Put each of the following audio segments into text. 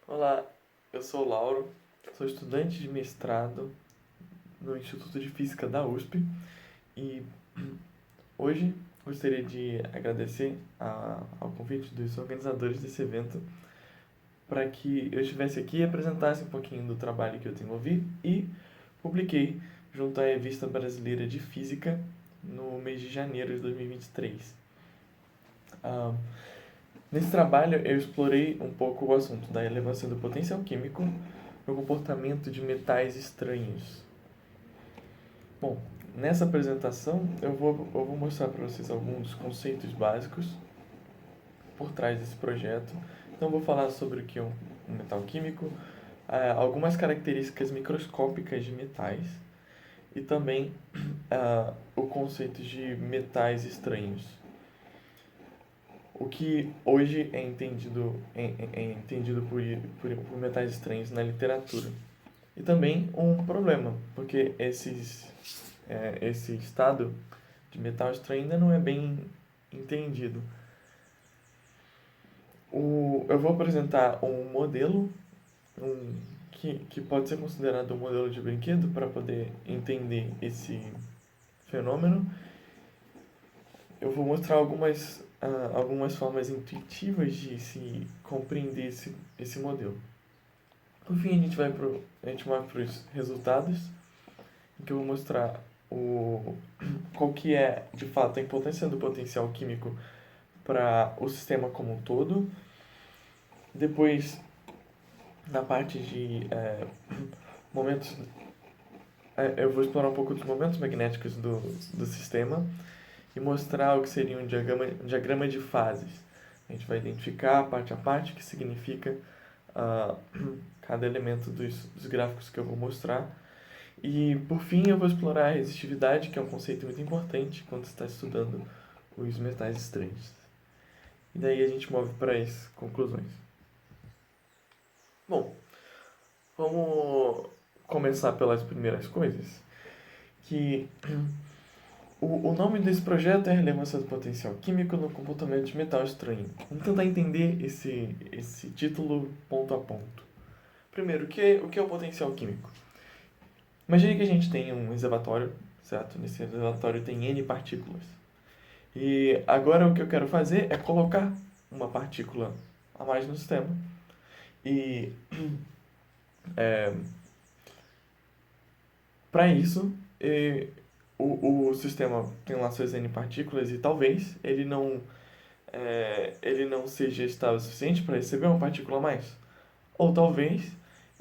Olá, eu sou o Lauro, sou estudante de mestrado no Instituto de Física da USP e hoje gostaria de agradecer ao convite dos organizadores desse evento para que eu estivesse aqui e apresentasse um pouquinho do trabalho que eu desenvolvi e publiquei junto à Revista Brasileira de Física no mês de janeiro de 2023. Ah, Nesse trabalho, eu explorei um pouco o assunto da elevação do potencial químico no comportamento de metais estranhos. Bom, nessa apresentação eu vou mostrar para vocês alguns conceitos básicos por trás desse projeto. Então, vou falar sobre o que é um metal químico, algumas características microscópicas de metais e também o conceito de metais estranhos. O que hoje é entendido por metais estranhos na literatura. E também um problema, porque esse estado de metal estranho ainda não é bem entendido. Eu vou apresentar um modelo que pode ser considerado um modelo de brinquedo para poder entender esse fenômeno. Eu vou mostrar algumas formas intuitivas de se compreender esse modelo. Por fim, a gente vai para os resultados, em que eu vou mostrar qual que é, de fato, a importância do potencial químico para o sistema como um todo. Depois, na parte de momentos, eu vou explorar um pouco dos momentos magnéticos do sistema e mostrar o que seria um diagrama de fases. A gente vai identificar parte a parte o que significa cada elemento dos gráficos que eu vou mostrar. E, por fim, eu vou explorar a resistividade, que é um conceito muito importante quando você está estudando os metais estranhos. E daí a gente move para as conclusões. Bom, vamos começar pelas primeiras coisas, que o nome desse projeto é Relevância do Potencial Químico no Comportamento de Metal Estranho. Vamos tentar entender esse título ponto a ponto. Primeiro, o que é o potencial químico? Imagine que a gente tem um reservatório, certo? Nesse reservatório tem N partículas. E agora o que eu quero fazer é colocar uma partícula a mais no sistema. E para isso, o sistema tem lá suas N partículas e talvez ele não seja estável o suficiente para receber uma partícula a mais. Ou talvez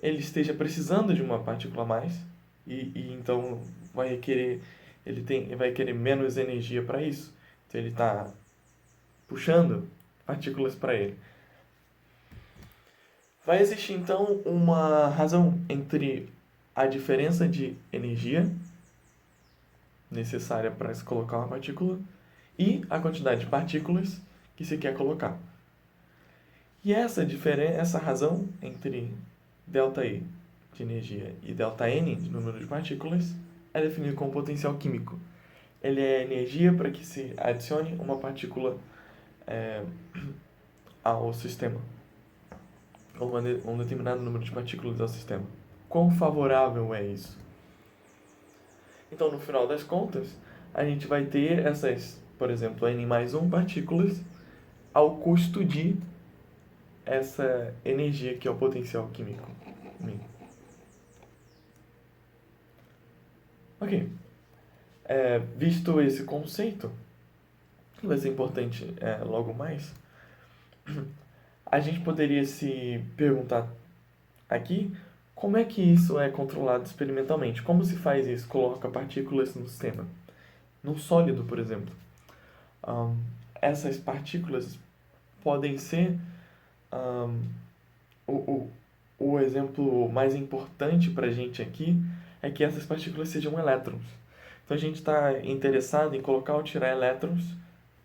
ele esteja precisando de uma partícula a mais e então vai querer menos energia para isso. Então ele está puxando partículas para ele. Vai existir então uma razão entre a diferença de energia necessária para se colocar uma partícula e a quantidade de partículas que se quer colocar. E essa razão entre ΔE de energia e ΔN de número de partículas é definido como potencial químico. Ele é energia para que se adicione uma partícula ao sistema, ou um determinado número de partículas ao sistema. Quão favorável é isso? Então, no final das contas, a gente vai ter essas, por exemplo, N mais 1 partículas ao custo de essa energia que é o potencial químico. Ok. Visto esse conceito, que vai ser importante logo mais, a gente poderia se perguntar aqui como é que isso é controlado experimentalmente. Como se faz isso? Coloca partículas no sistema. Num sólido, por exemplo. Essas partículas podem ser o exemplo mais importante para a gente aqui é que essas partículas sejam elétrons. Então a gente está interessado em colocar ou tirar elétrons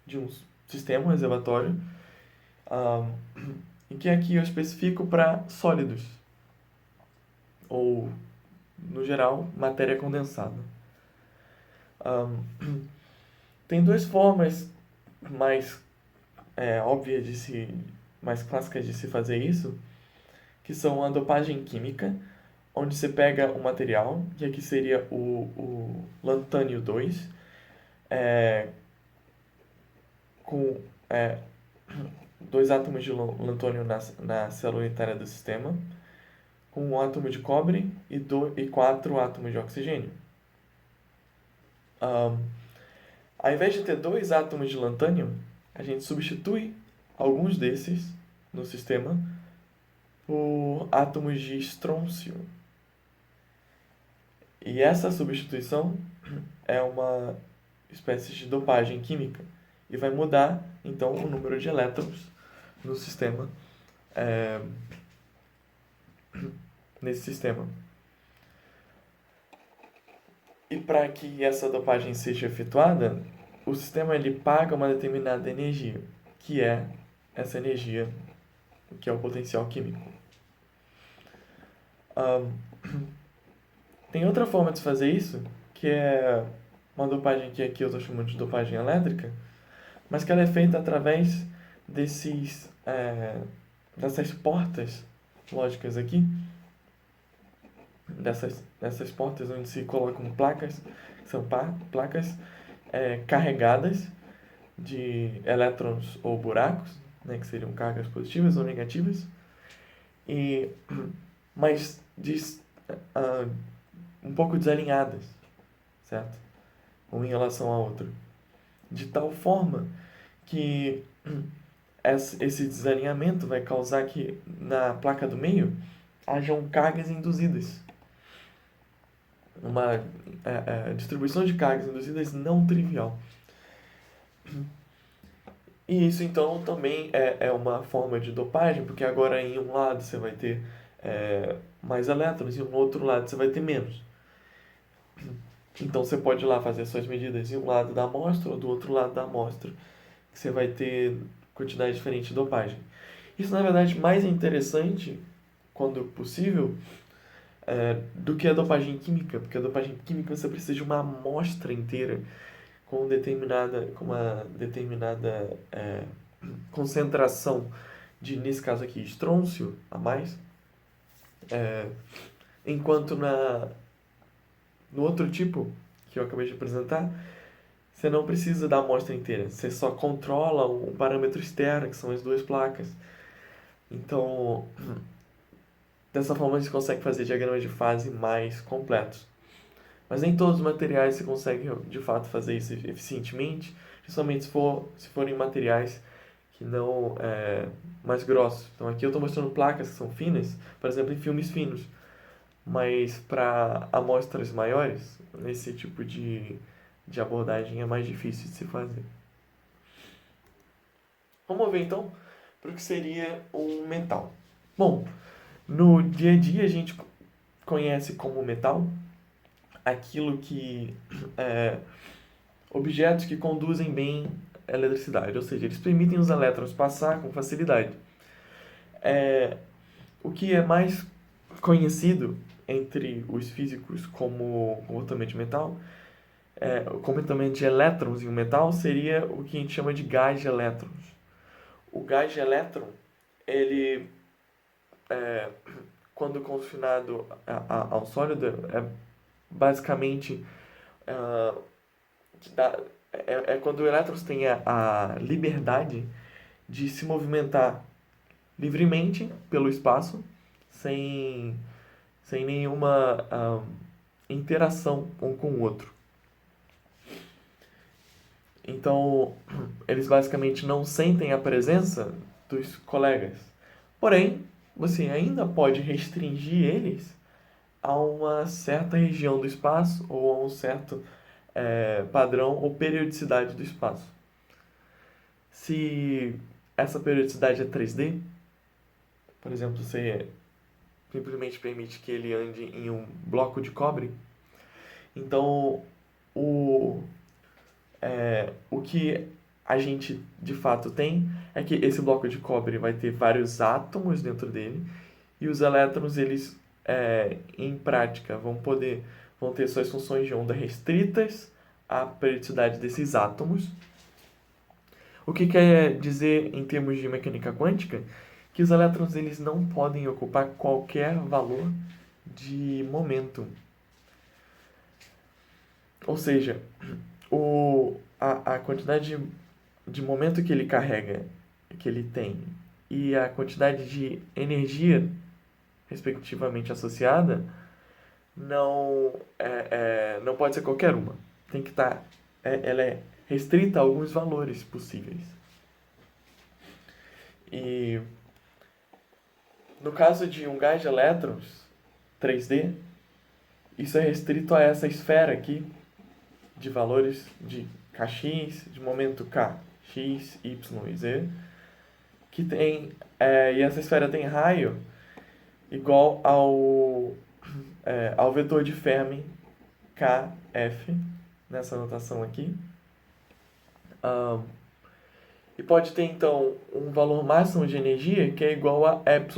de um sistema, um reservatório, em que aqui eu especifico para sólidos, ou, no geral, matéria condensada. Tem duas formas mais óbvias mais clássicas de se fazer isso, que são a dopagem química, onde você pega um material, que aqui seria o lantânio 2, com dois átomos de lantônio na célula unitária do sistema, com um átomo de cobre e 4 átomos de oxigênio. Ao invés de ter 2 átomos de lantânio, a gente substitui alguns desses no sistema por átomos de estrôncio. E essa substituição é uma espécie de dopagem química e vai mudar, então, o número de elétrons no sistema, nesse sistema. E para que essa dopagem seja efetuada, o sistema ele paga uma determinada energia, que é essa energia, que é o potencial químico. Tem outra forma de se fazer isso, que é uma dopagem que aqui eu estou chamando de dopagem elétrica, mas que ela é feita através dessas portas lógicas aqui, dessas portas onde se colocam placas, são placas carregadas de elétrons ou buracos, né, que seriam cargas positivas ou negativas, mas um pouco desalinhadas, certo? Um em relação ao outro. De tal forma que esse desalinhamento vai causar que na placa do meio hajam cargas induzidas. Uma distribuição de cargas induzidas não trivial. E isso então também é uma forma de dopagem, porque agora em um lado você vai ter mais elétrons e no outro lado você vai ter menos. Então você pode ir lá fazer suas medidas em um lado da amostra ou do outro lado da amostra, que você vai ter quantidade diferente de dopagem. Isso na verdade mais interessante, quando possível, do que a dopagem química, porque a dopagem química você precisa de uma amostra inteira com uma determinada concentração de, nesse caso aqui, estrôncio a mais, enquanto no outro tipo que eu acabei de apresentar, você não precisa da amostra inteira, você só controla um parâmetro externo, que são as duas placas. Então, dessa forma você consegue fazer diagramas de fase mais completos. Mas nem todos os materiais você consegue de fato fazer isso eficientemente, principalmente se forem materiais que não mais grossos. Então aqui eu estou mostrando placas que são finas, por exemplo, em filmes finos. Mas para amostras maiores, esse tipo de abordagem é mais difícil de se fazer. Vamos ver então para o que seria um metal. Bom, no dia a dia a gente conhece como metal aquilo que objetos que conduzem bem a eletricidade, ou seja, eles permitem os elétrons passar com facilidade. O que é mais conhecido entre os físicos como comportamento de metal, o comportamento de elétrons em um metal seria o que a gente chama de gás de elétrons. O gás de elétron, ele, quando confinado ao sólido, basicamente quando os elétrons têm a liberdade de se movimentar livremente pelo espaço, sem nenhuma interação um com o outro. Então, eles basicamente não sentem a presença dos colegas. Porém, você ainda pode restringir eles a uma certa região do espaço ou a um certo padrão ou periodicidade do espaço. Se essa periodicidade é 3D, por exemplo, você simplesmente permite que ele ande em um bloco de cobre, então o que a gente de fato tem é que esse bloco de cobre vai ter vários átomos dentro dele e os elétrons, eles em prática vão ter suas funções de onda restritas à periodicidade desses átomos. O que quer dizer em termos de mecânica quântica que os elétrons eles não podem ocupar qualquer valor de momento. Ou seja, a quantidade de momento que ele carrega, que ele tem, e a quantidade de energia respectivamente associada, não pode ser qualquer uma. Tem que estar, ela é restrita a alguns valores possíveis. E no caso de um gás de elétrons 3D, isso é restrito a essa esfera aqui de valores de kx, de momento k, x, y e z, que tem, e essa esfera tem raio igual ao vetor de Fermi kf, nessa notação aqui. E pode ter, então, um valor máximo de energia que é igual a εf.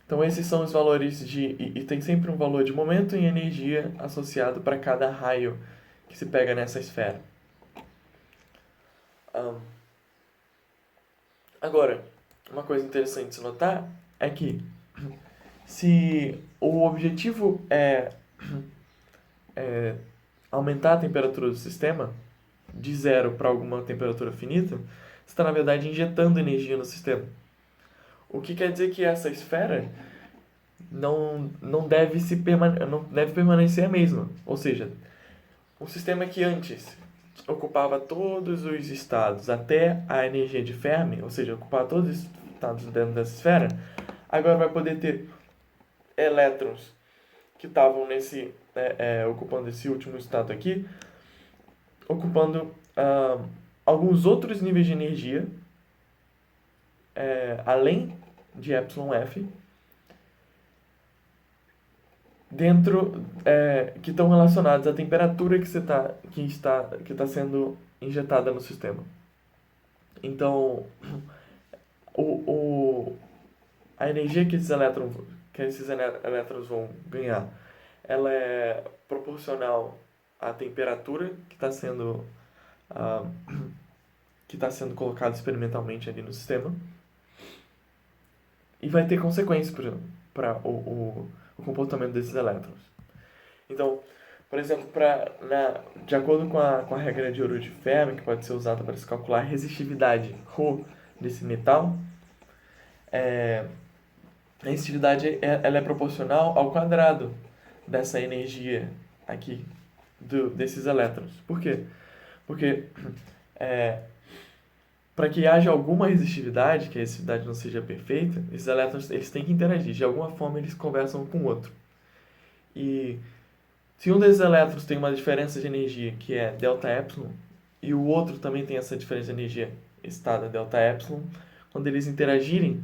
Então, esses são os valores e tem sempre um valor de momento e energia associado para cada raio que se pega nessa esfera. Agora, uma coisa interessante de se notar é que se o objetivo é aumentar a temperatura do sistema de zero para alguma temperatura finita, você está, na verdade, injetando energia no sistema. O que quer dizer que essa esfera não deve permanecer a mesma. Ou seja, um sistema que antes ocupava todos os estados até a energia de Fermi, ou seja, ocupava todos os estados dentro dessa esfera, agora vai poder ter elétrons que estavam ocupando esse último estado aqui, ocupando alguns outros níveis de energia, além de εf, que estão relacionados à temperatura que está sendo injetada no sistema. Então, a energia que esses elétrons vão ganhar, ela é proporcional à temperatura que está sendo colocada experimentalmente ali no sistema, e vai ter consequências para o comportamento desses elétrons. Então, por exemplo, de acordo com a regra de ouro de Fermi, que pode ser usada para se calcular a resistividade ρ desse metal, a resistividade ela é proporcional ao quadrado dessa energia aqui desses elétrons. Por quê? Porque para que haja alguma resistividade, que a resistividade não seja perfeita, esses elétrons eles têm que interagir. De alguma forma, eles conversam um com o outro. E se um desses elétrons tem uma diferença de energia que é ΔΕ, e o outro também tem essa diferença de energia estada ΔΕ, quando eles interagirem,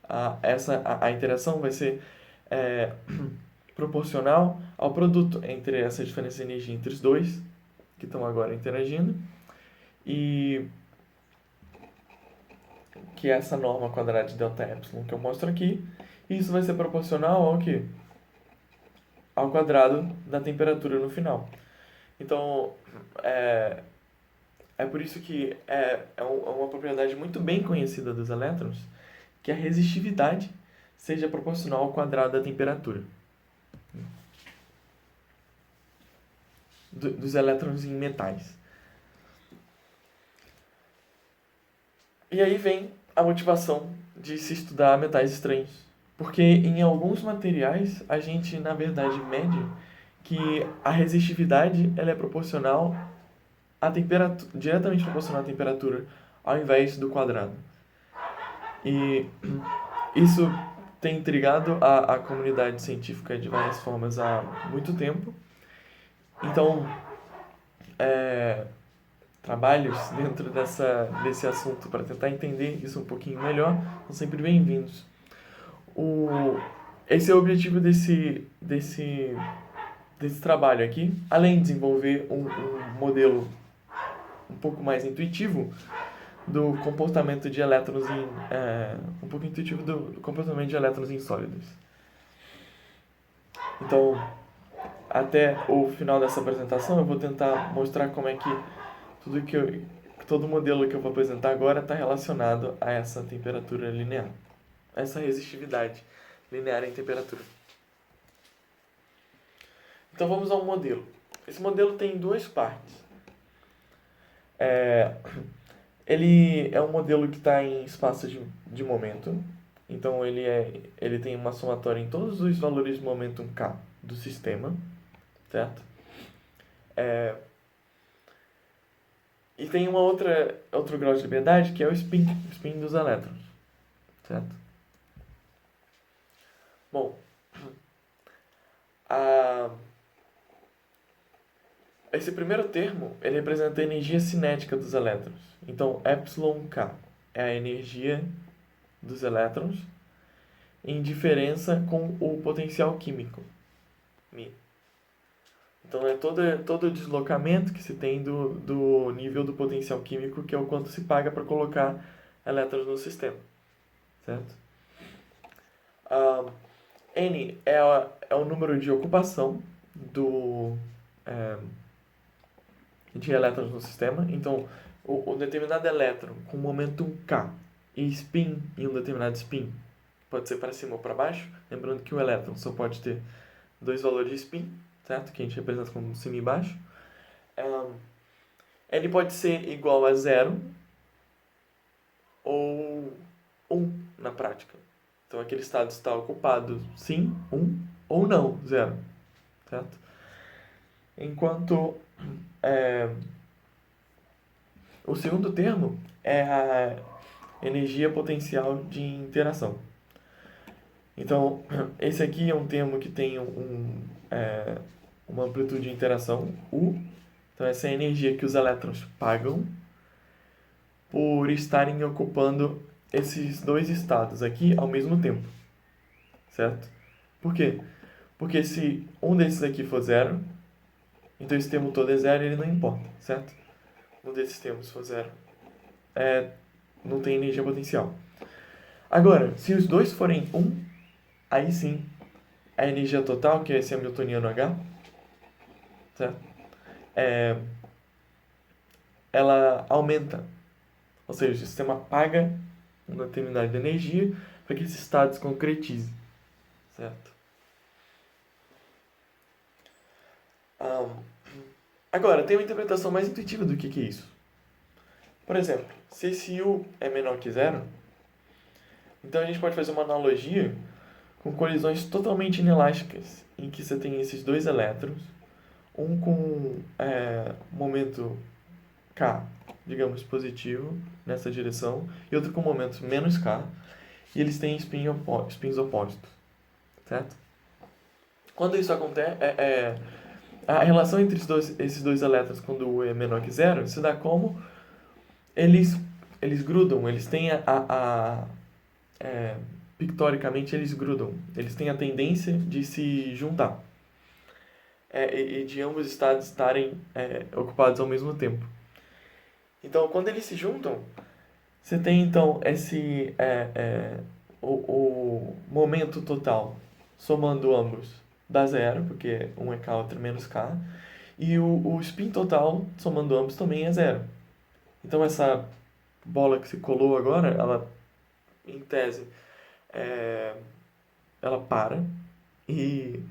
a interação vai ser proporcional ao produto entre essa diferença de energia entre os dois, que estão agora interagindo, e que é essa norma quadrada de ΔΕ que eu mostro aqui, e isso vai ser proporcional ao quê? Ao quadrado da temperatura no final. Então, é por isso que é uma propriedade muito bem conhecida dos elétrons, que a resistividade seja proporcional ao quadrado da temperatura. Dos elétrons em metais. E aí vem a motivação de se estudar metais estranhos. Porque em alguns materiais a gente, na verdade, mede que a resistividade ela é proporcional à temperatura, diretamente proporcional à temperatura, ao invés do quadrado. E isso tem intrigado a comunidade científica de várias formas há muito tempo. Então, trabalhos dentro desse assunto para tentar entender isso um pouquinho melhor são sempre bem-vindos. Esse é o objetivo desse trabalho aqui, além de desenvolver um modelo um pouco mais intuitivo do comportamento de elétrons do comportamento de elétrons em sólidos. Então, até o final dessa apresentação eu vou tentar mostrar como é que todo modelo que eu vou apresentar agora está relacionado a essa temperatura linear, essa resistividade linear em temperatura. Então vamos ao modelo. Esse modelo tem duas partes. Ele é um modelo que está em espaço de momento. Então ele tem uma somatória em todos os valores de momentum K do sistema, certo? E tem outro grau de liberdade que é o spin dos elétrons, certo? Bom, esse primeiro termo ele representa a energia cinética dos elétrons. Então, εk é a energia dos elétrons em diferença com o potencial químico, μ. Então, é todo o deslocamento que se tem do nível do potencial químico, que é o quanto se paga para colocar elétrons no sistema, certo? N é o número de ocupação de elétrons no sistema. Então, um determinado elétron com momentum K e spin em um determinado spin pode ser para cima ou para baixo. Lembrando que o elétron só pode ter dois valores de spin, certo? Que a gente representa como cima e baixo. Ele pode ser igual a 0 ou 1 na prática. Então, aquele estado está ocupado sim, 1, ou não, 0, certo? Enquanto o segundo termo é a energia potencial de interação. Então, esse aqui é um termo que tem uma amplitude de interação, U. Então, essa é a energia que os elétrons pagam por estarem ocupando esses dois estados aqui ao mesmo tempo, certo? Por quê? Porque se um desses aqui for 0, então esse termo todo é 0 e ele não importa, certo? Um desses termos for 0, não tem energia potencial. Agora, se os dois forem 1, aí sim, a energia total, que é esse hamiltoniano H, certo? Ela aumenta. Ou seja, o sistema paga uma determinada energia para que esse estado se concretize, certo? Agora, tem uma interpretação mais intuitiva do que é isso. Por exemplo, se esse U é menor que 0, então a gente pode fazer uma analogia com colisões totalmente inelásticas, em que você tem esses dois elétrons, um com momento K, digamos, positivo nessa direção, e outro com momento menos K, e eles têm spins opostos, certo? Quando isso acontece, a relação entre esses dois elétrons, quando o U é menor que 0, se dá como eles grudam, eles têm pictoricamente eles grudam, eles têm a tendência de se juntar e de ambos estados estarem ocupados ao mesmo tempo. Então, quando eles se juntam, você tem então o momento total somando ambos dá 0, porque um é K, outro é menos K, e o spin total somando ambos também é 0. Então essa bola que se colou agora, ela, em tese, ela para e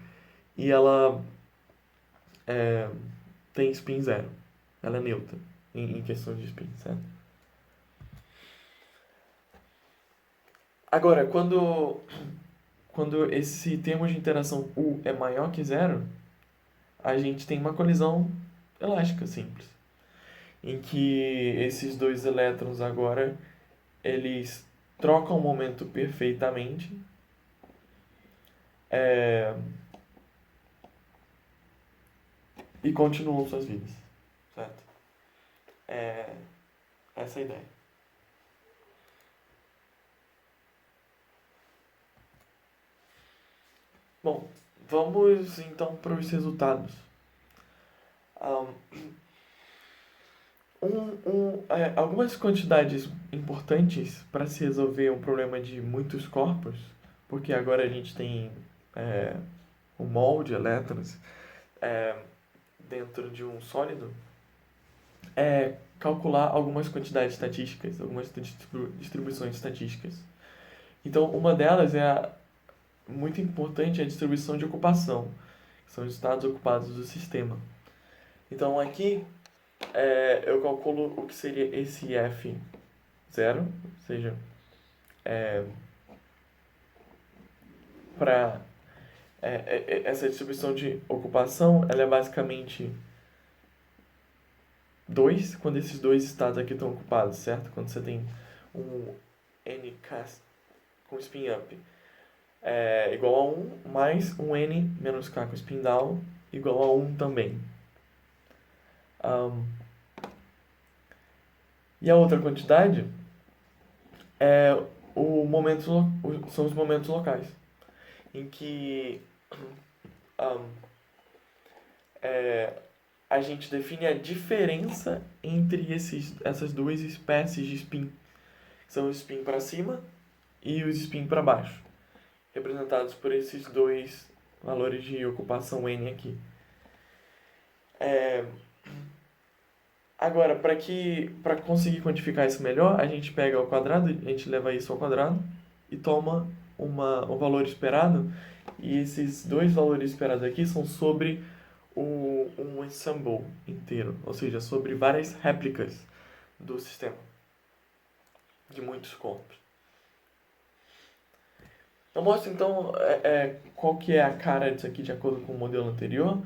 ela tem spin 0. Ela é neutra em questão de spin, certo? Agora, quando esse termo de interação U é maior que 0, a gente tem uma colisão elástica simples, em que esses dois elétrons agora eles trocam o momento perfeitamente e continuam suas vidas, certo? Essa é a ideia. Bom, vamos então para os resultados. Algumas quantidades importantes para se resolver um problema de muitos corpos, porque agora a gente tem um molde de elétrons dentro de um sólido, calcular algumas quantidades estatísticas, algumas distribuições estatísticas. Então, uma delas muito importante, é a distribuição de ocupação, que são os estados ocupados do sistema. Então, aqui eu calculo o que seria esse F0, ou seja, para essa distribuição de ocupação, ela é basicamente 2, quando esses dois estados aqui estão ocupados, certo? Quando você tem um NK com spin up igual a 1, mais um N menos K com spin down igual a 1 também. E a outra quantidade são os momentos locais, em que a gente define a diferença entre essas duas espécies de spin. São os spin para cima e os spin para baixo, representados por esses dois valores de ocupação N aqui. Agora, para conseguir quantificar isso melhor, a gente pega ao quadrado, a gente leva isso ao quadrado e toma um valor esperado. E esses dois valores esperados aqui são sobre um ensemble inteiro, ou seja, sobre várias réplicas do sistema, de muitos corpos. Eu mostro então qual que é a cara disso aqui de acordo com o modelo anterior,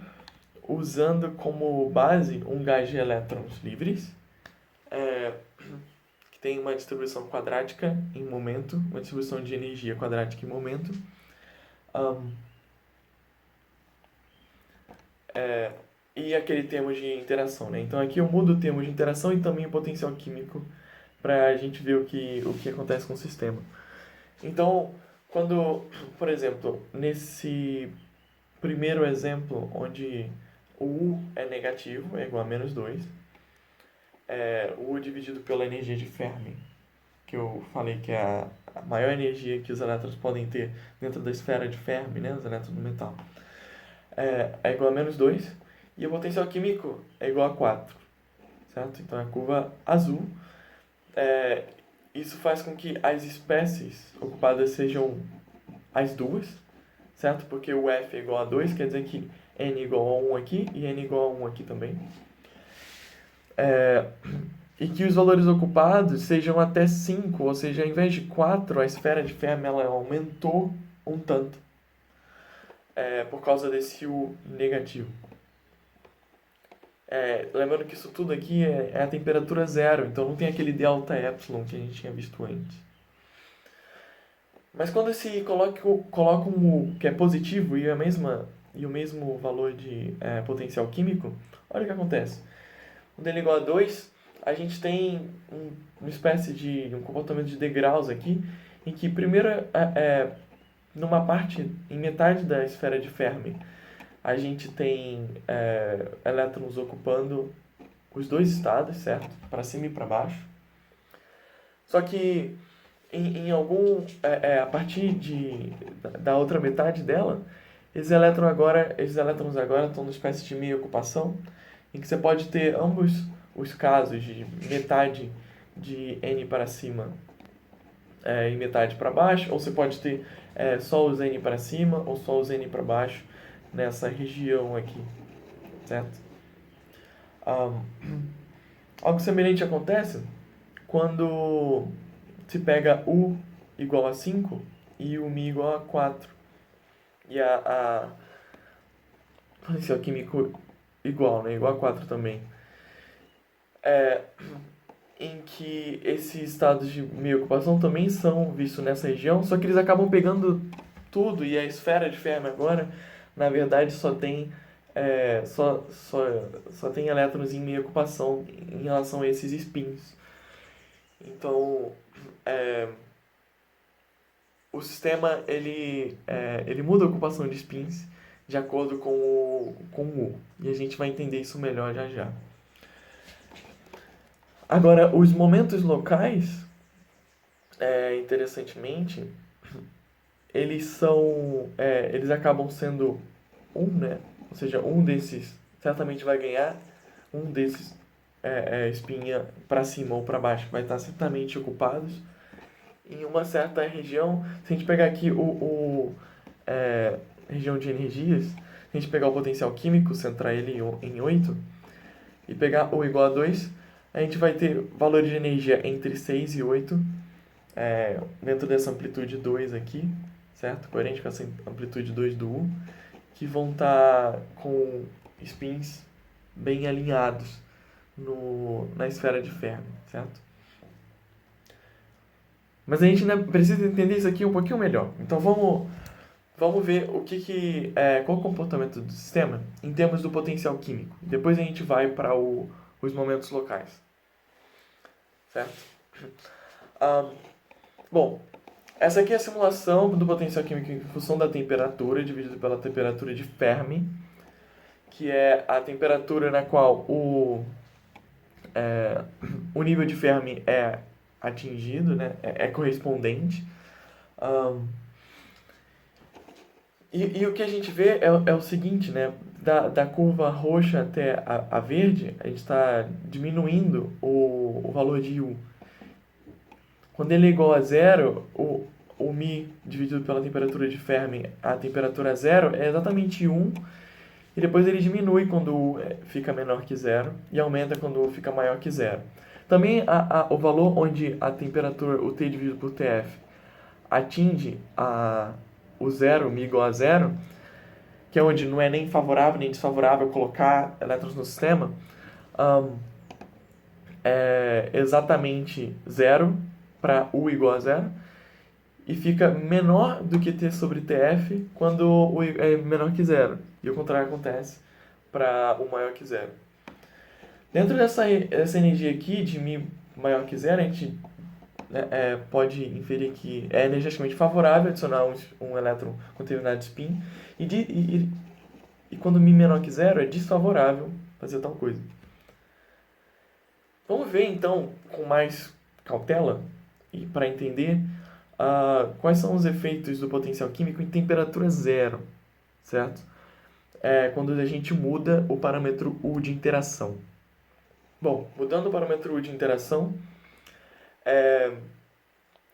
usando como base um gás de elétrons livres, que tem uma distribuição quadrática em momento, uma distribuição de energia quadrática em momento. E aquele termo de interação, né? Então aqui eu mudo o termo de interação e também o potencial químico para a gente ver o que acontece com o sistema. Então, quando, por exemplo, nesse primeiro exemplo, onde o U é negativo, é igual a menos 2, o U dividido pela energia de Fermi, que eu falei que é a maior energia que os elétrons podem ter dentro da esfera de Fermi, né, os elétrons do metal, é igual a menos 2, e o potencial químico é igual a 4, certo? Então, a curva azul, isso faz com que as espécies ocupadas sejam as duas, certo? Porque o F é igual a 2, quer dizer que N igual a 1 aqui e N igual a 1 aqui também. E que os valores ocupados sejam até 5, ou seja, ao invés de 4, a esfera de Fermi ela aumentou um tanto, por causa desse U negativo. Lembrando que isso tudo aqui é a temperatura zero, então não tem aquele delta epsilon que a gente tinha visto antes. Mas quando se coloca um U que é positivo e o mesmo valor de potencial químico, olha o que acontece. Quando ele é igual a 2, a gente tem uma espécie de um comportamento de degraus aqui, em que primeiro, numa parte, em metade da esfera de Fermi, a gente tem elétrons ocupando os dois estados, certo? Para cima e para baixo. Só que a partir da outra metade dela, esses elétrons agora estão numa espécie de meia ocupação, em que você pode ter ambos os casos de metade de N para cima e metade para baixo, ou você pode ter só os N para cima ou só os N para baixo nessa região aqui, certo? Algo semelhante acontece quando se pega U igual a 5 e o Mi igual a 4. E a potencial químico igual, né? Igual a 4 também. Em que esses estados de meia ocupação também são vistos nessa região, só que eles acabam pegando tudo, e a esfera de Fermi agora, na verdade, só tem tem elétrons em meia ocupação em relação a esses spins. Então, o sistema ele muda a ocupação de spins de acordo com o U. E a gente vai entender isso melhor já já. Agora, os momentos locais, interessantemente, eles acabam sendo né? Ou seja, um desses certamente vai ganhar, um desses espinha para cima ou para baixo vai estar certamente ocupados. Em uma certa região, se a gente pegar aqui região de energias, se a gente pegar o potencial químico, centrar ele em 8 e pegar o igual a 2, a gente vai ter valores de energia entre 6 e 8 dentro dessa amplitude 2 aqui, certo? Coerente com essa amplitude 2 do U, que vão estar com spins bem alinhados na esfera de Fermi, certo? Mas a gente ainda precisa entender isso aqui um pouquinho melhor. Então vamos ver qual é o comportamento do sistema em termos do potencial químico. Depois a gente vai para os momentos locais, certo? Bom, essa aqui é a simulação do potencial químico em função da temperatura dividido pela temperatura de Fermi, que é a temperatura na qual o nível de Fermi é atingido, né? É correspondente. E o que a gente vê é o seguinte, né? Da curva roxa até a verde, a gente está diminuindo o valor de U. Quando ele é igual a zero, o μ dividido pela temperatura de Fermi, a temperatura zero, é exatamente 1. E depois ele diminui quando U fica menor que zero e aumenta quando U fica maior que zero. Também o valor onde a temperatura, o T dividido por TF, atinge o zero, μ igual a zero, que é onde não é nem favorável nem desfavorável colocar elétrons no sistema, é exatamente zero para U igual a zero, e fica menor do que T sobre TF quando U é menor que zero. E o contrário acontece para U maior que zero. Dentro dessa energia aqui de μ maior que zero, a gente pode inferir que é energeticamente favorável adicionar um elétron com determinado spin, e quando μ menor que zero é desfavorável fazer tal coisa. Vamos ver então com mais cautela e para entender quais são os efeitos do potencial químico em temperatura zero, certo? Quando a gente muda o parâmetro U de interação. Bom, mudando o parâmetro U de interação,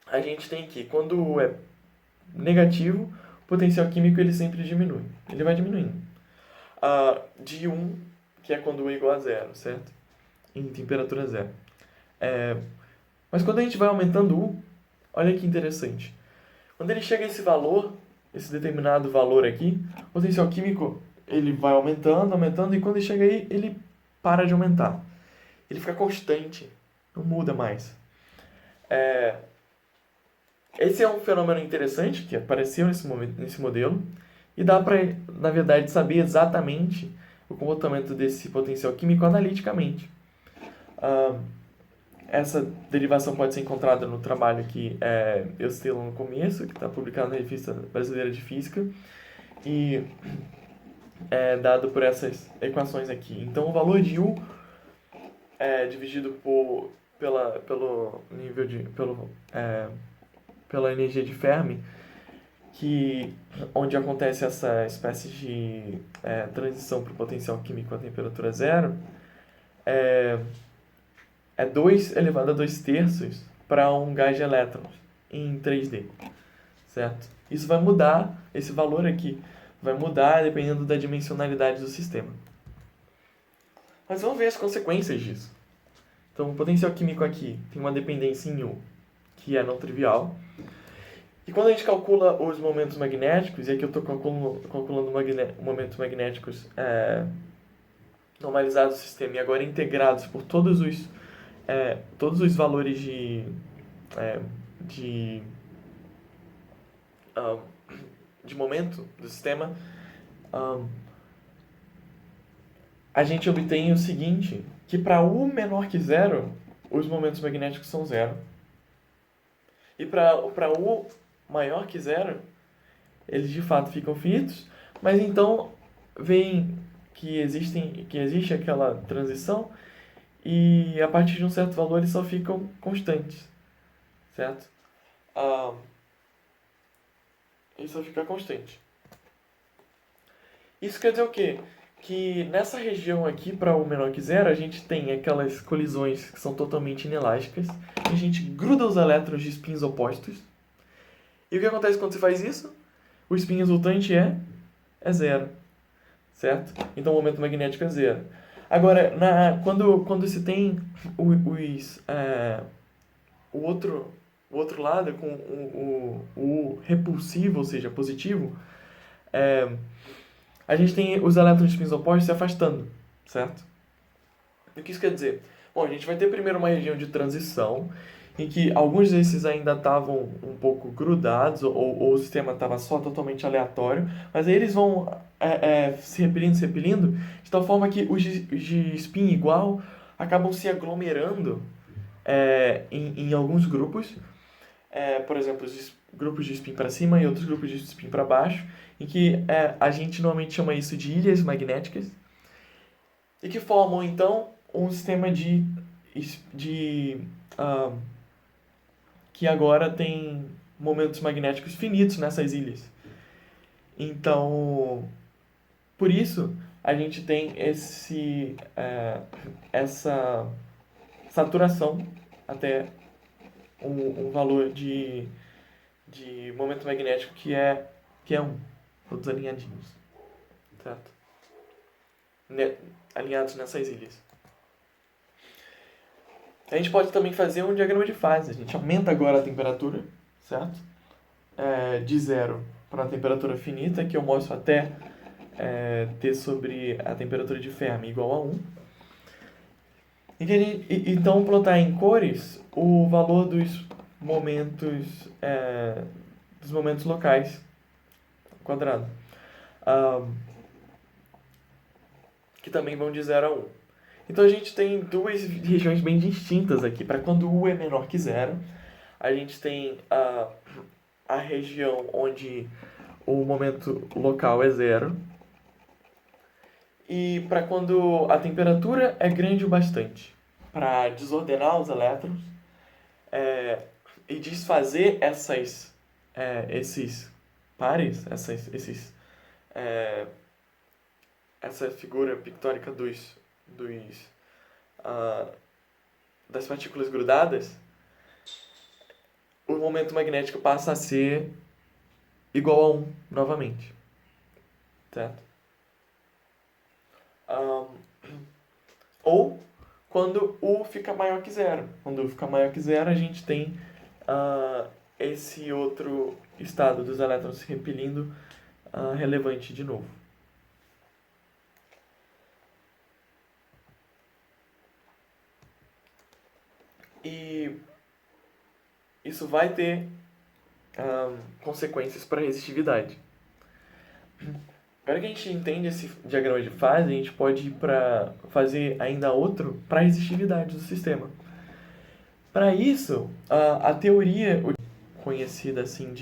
a gente tem que, quando U é negativo, o potencial químico ele sempre diminui. Ele vai diminuindo. De 1, que é quando U é igual a zero, certo? Em temperatura zero. Mas quando a gente vai aumentando U, olha que interessante. Quando ele chega a esse valor, esse determinado valor aqui, o potencial químico ele vai aumentando, aumentando, e quando ele chega aí, ele para de aumentar. Ele fica constante, não muda mais. Esse é um fenômeno interessante que apareceu nesse modelo, e dá para, na verdade, saber exatamente o comportamento desse potencial químico analiticamente. Essa derivação pode ser encontrada no trabalho que eu citei lá no começo, que está publicado na Revista Brasileira de Física, e é dado por essas equações aqui. Então, o valor de U dividido pela energia de Fermi, onde acontece essa espécie de transição para o potencial químico a temperatura zero, é 2 elevado a 2 terços para um gás de elétrons em 3D, certo? Isso vai mudar, esse valor aqui vai mudar dependendo da dimensionalidade do sistema. Mas vamos ver as consequências disso. Então, o potencial químico aqui tem uma dependência em U, que é não trivial. E quando a gente calcula os momentos magnéticos, e aqui eu estou calculando momentos magnéticos normalizados do sistema e agora integrados por todos os valores de momento do sistema, a gente obtém o seguinte, que para U menor que zero, os momentos magnéticos são zero. E para U maior que zero, eles de fato ficam finitos, mas então veem que existe aquela transição, e a partir de um certo valor eles só ficam constantes, certo? Ele só fica constante. Isso quer dizer o quê? que nessa região aqui, para U menor que zero, a gente tem aquelas colisões que são totalmente inelásticas. A gente gruda os elétrons de spins opostos. E o que acontece quando você faz isso? O spin resultante é zero, certo? Então o momento magnético é zero. Agora, quando se tem o outro lado, com o repulsivo, ou seja, positivo, a gente tem os elétrons de spins opostos se afastando, certo? O que isso quer dizer? Bom, a gente vai ter primeiro uma região de transição, em que alguns desses ainda estavam um pouco grudados, ou o sistema estava só totalmente aleatório, mas aí eles vão se repelindo, de tal forma que os de spin igual acabam se aglomerando em alguns grupos, por exemplo, os grupos de spin para cima e outros grupos de spin para baixo, em que a gente normalmente chama isso de ilhas magnéticas, e que formam então um sistema que agora tem momentos magnéticos finitos nessas ilhas. Então, por isso, a gente tem essa saturação até um valor de momento magnético que é 1, todos alinhadinhos, certo? Alinhados nessas ilhas. A gente pode também fazer um diagrama de fase. A gente aumenta agora a temperatura, certo? De 0 para a temperatura finita, que eu mostro até T sobre a temperatura de Fermi igual a 1. Então, plotar em cores o valor dos momentos locais quadrado, que também vão de 0 a 1. Então a gente tem duas regiões bem distintas aqui. Para quando U é menor que zero, a gente tem a região onde o momento local é zero. E para quando a temperatura é grande o bastante para desordenar os elétrons e desfazer esses pares, essa figura pictórica das partículas grudadas, o momento magnético passa a ser igual a 1 novamente, certo? Ou quando U fica maior que zero. Quando U fica maior que zero, a gente tem esse outro estado dos elétrons se repelindo relevante de novo. E isso vai ter consequências para a resistividade. Agora que a gente entende esse diagrama de fase, a gente pode ir para fazer ainda outro para a resistividade do sistema. Para isso, a teoria conhecida assim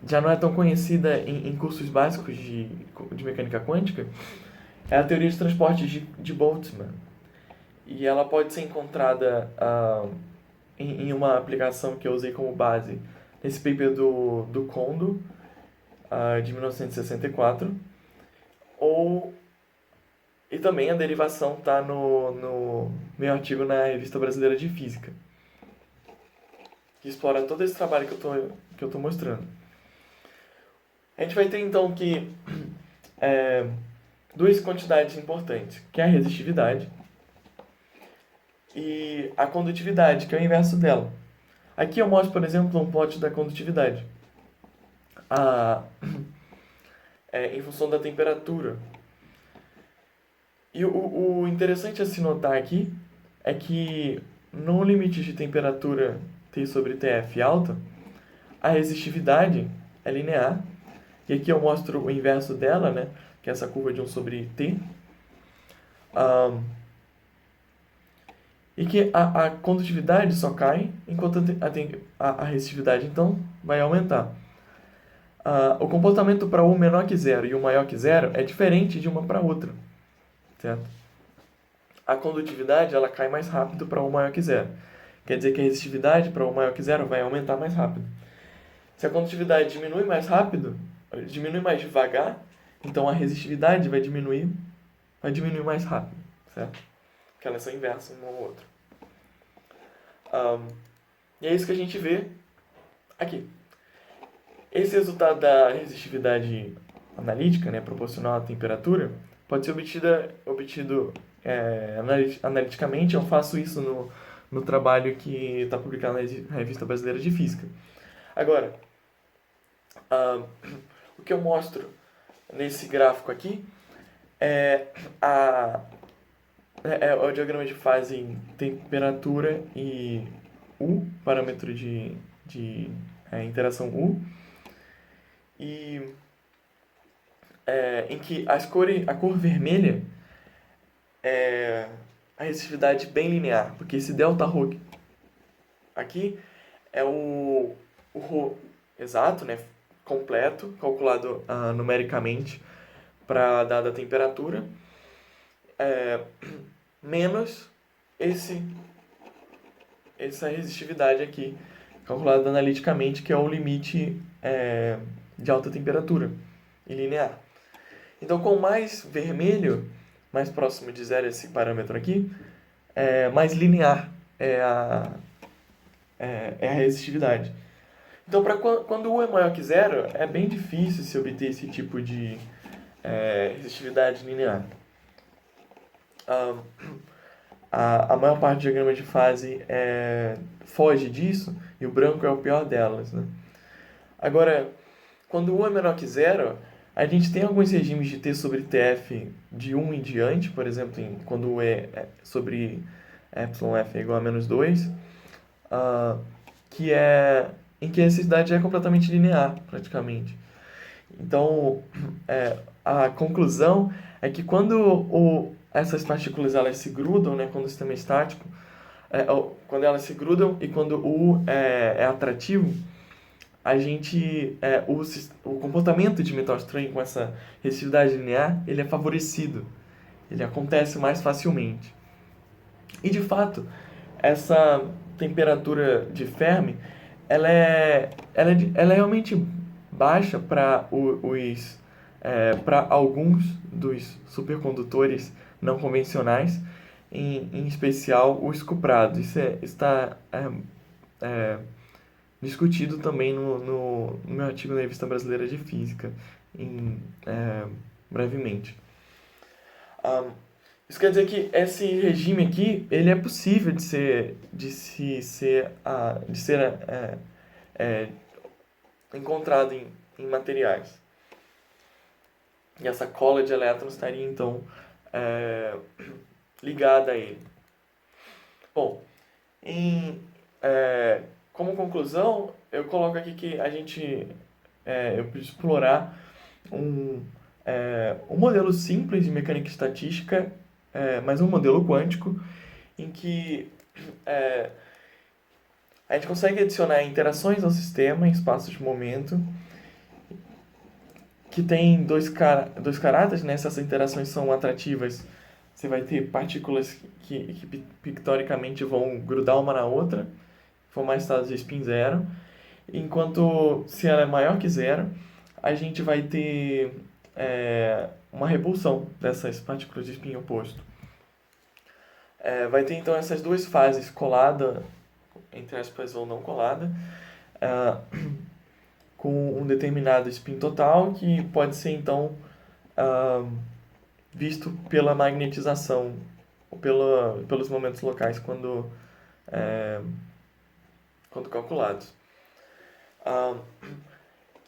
já não é tão conhecida em cursos básicos de mecânica quântica, é a teoria de transporte de Boltzmann. E ela pode ser encontrada em uma aplicação que eu usei como base nesse paper do Kondo, de 1964. E também a derivação está no meu artigo na Revista Brasileira de Física, que explora todo esse trabalho que eu estou mostrando. A gente vai ter então que duas quantidades importantes, que é a resistividade e a condutividade, que é o inverso dela. Aqui eu mostro, por exemplo, um plot da condutividade. Em função da temperatura. E o interessante a se notar aqui é que no limite de temperatura T sobre TF alta, a resistividade é linear. E aqui eu mostro o inverso dela, né? Que é essa curva de 1 sobre T. E que a condutividade só cai, enquanto a resistividade, então, vai aumentar. O comportamento para U menor que zero e U maior que zero é diferente de uma para outra, certo? A condutividade ela cai mais rápido para U maior que zero. quer dizer que a resistividade para o maior que zero vai aumentar mais rápido. Se a condutividade diminui mais rápido, diminui mais devagar, então a resistividade vai diminuir mais rápido, certo? Porque elas são inversas uma ao outra. E é isso que a gente vê aqui. Esse resultado da resistividade analítica, né, proporcional à temperatura, pode ser obtido analiticamente. Eu faço isso no trabalho que está publicado na Revista Brasileira de Física. Agora, o que eu mostro nesse gráfico aqui é o diagrama de fase em temperatura e U, parâmetro de interação U, e em que a cor vermelha é a resistividade bem linear, porque esse Δρ aqui é o ρ exato, né, completo, calculado numericamente para dada temperatura, menos essa resistividade aqui, calculada analiticamente, que é o limite de alta temperatura e linear. Então, com mais vermelho, mais próximo de zero esse parâmetro aqui, mais linear é a resistividade. Então, quando U é maior que zero, é bem difícil se obter esse tipo de resistividade linear. A maior parte do diagrama de fase foge disso, e o branco é o pior delas, né? Agora, quando U é menor que zero, a gente tem alguns regimes de T sobre TF de 1 em diante, por exemplo, quando U sobre εf é igual a menos 2, em que a necessidade é completamente linear, praticamente. Então, a conclusão é que quando essas partículas elas se grudam, né, quando o sistema é estático, quando elas se grudam e quando o U é atrativo, a gente o comportamento de metal estranho com essa resistividade linear, ele é favorecido, ele acontece mais facilmente. E de fato, essa temperatura de Fermi, ela é realmente baixa para alguns dos supercondutores não convencionais, em especial os cuprados. Isso está discutido também no meu artigo na Revista Brasileira de Física, brevemente. Isso quer dizer que esse regime aqui, ele é possível de ser encontrado em materiais. E essa cola de elétrons estaria, então, ligada a ele. Bom, como conclusão, eu coloco aqui que eu preciso explorar um modelo simples de mecânica estatística, mas um modelo quântico, em que a gente consegue adicionar interações ao sistema em espaços de momento, que tem dois caráteres, né? Se essas interações são atrativas, você vai ter partículas que pictoricamente vão grudar uma na outra, formar estados de spin zero, enquanto se ela é maior que zero, a gente vai ter uma repulsão dessas partículas de spin oposto. Vai ter então essas duas fases, colada, entre aspas, ou não colada, com um determinado spin total, que pode ser então visto pela magnetização, ou pelos momentos locais quando calculados.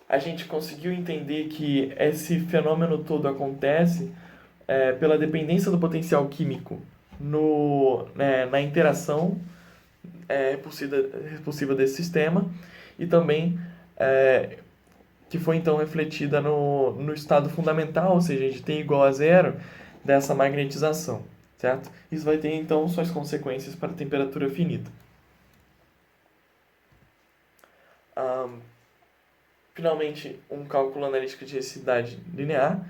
A gente conseguiu entender que esse fenômeno todo acontece pela dependência do potencial químico na interação repulsiva desse sistema, e também que foi então refletida no estado fundamental, ou seja, de T igual a zero, dessa magnetização, certo? Isso vai ter então suas consequências para a temperatura finita. Finalmente, um cálculo analítico de resistividade linear,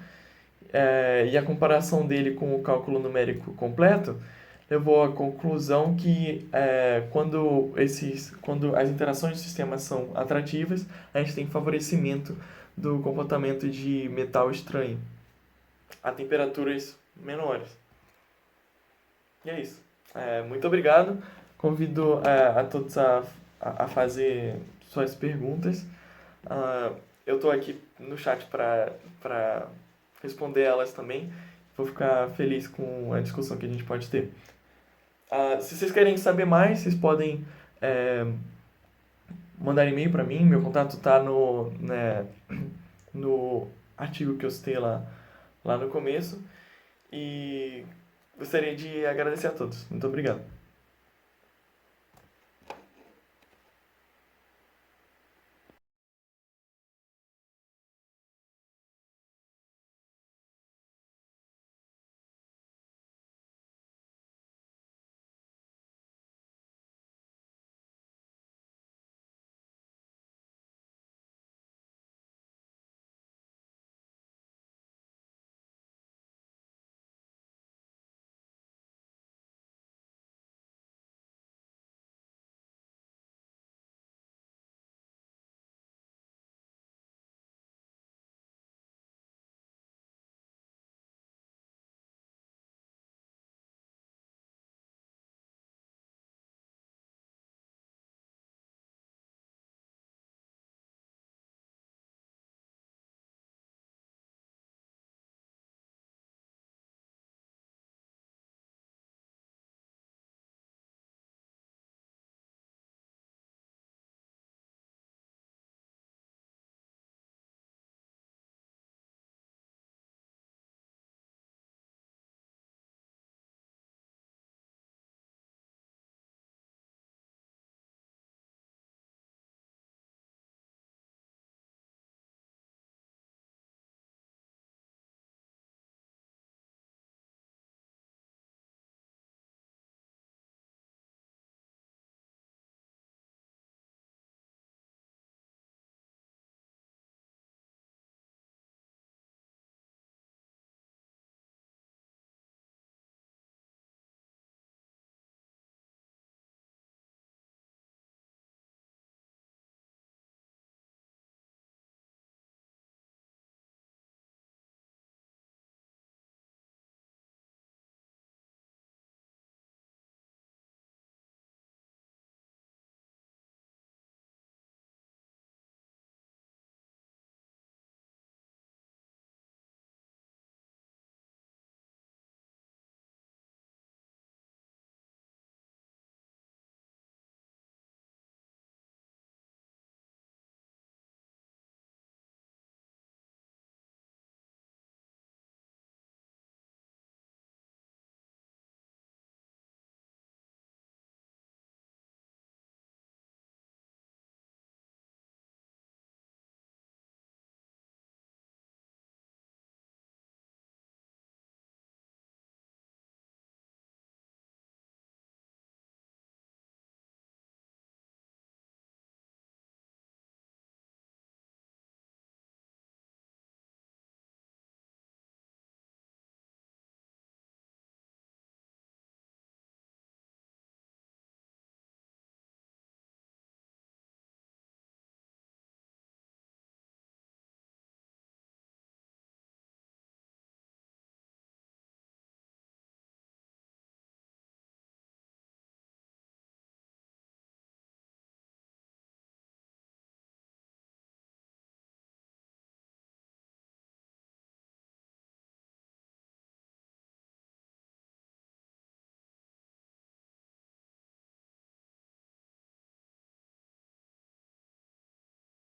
e a comparação dele com o cálculo numérico completo levou à conclusão que quando as interações de sistemas são atrativas, a gente tem favorecimento do comportamento de metal estranho a temperaturas menores. E é isso. Muito obrigado. Convido a todos a fazer suas perguntas. Eu estou aqui no chat para responder elas também. Vou ficar feliz com a discussão que a gente pode ter. Se vocês querem saber mais, vocês podem mandar e-mail para mim. Meu contato está no artigo que eu citei lá no começo. E gostaria de agradecer a todos. Muito obrigado.